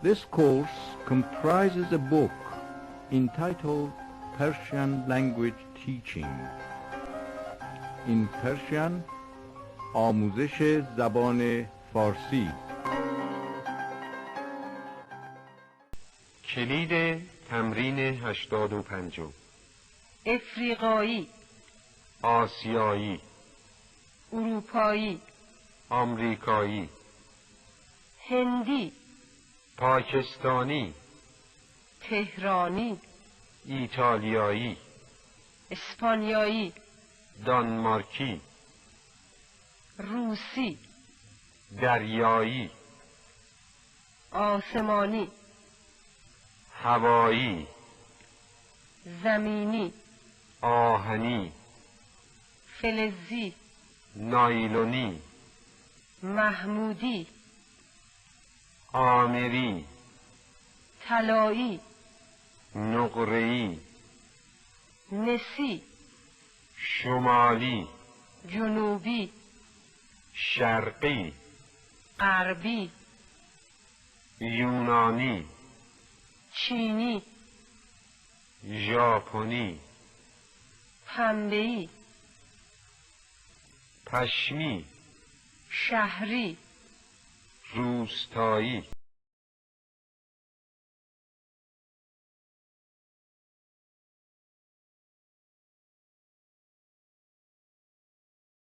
This course comprises a book entitled Persian Language Teaching. In Persian آموزش زبان فارسی. کلید تمرین 85. افریقایی، آسیایی، اروپایی، آمریکایی، هندی، پاکستانی، تهرانی، ایتالیایی، اسپانیایی، دانمارکی، روسی، دریایی، آسمانی، هوایی، زمینی، آهنی، فلزی، نایلونی، محمودی، آمری، طلایی، نقره‌ای، نسی، شمالی، جنوبی، شرقی، غربی، یونانی، چینی، ژاپنی، پنبه‌ای، پشمی، شهری، روستایی.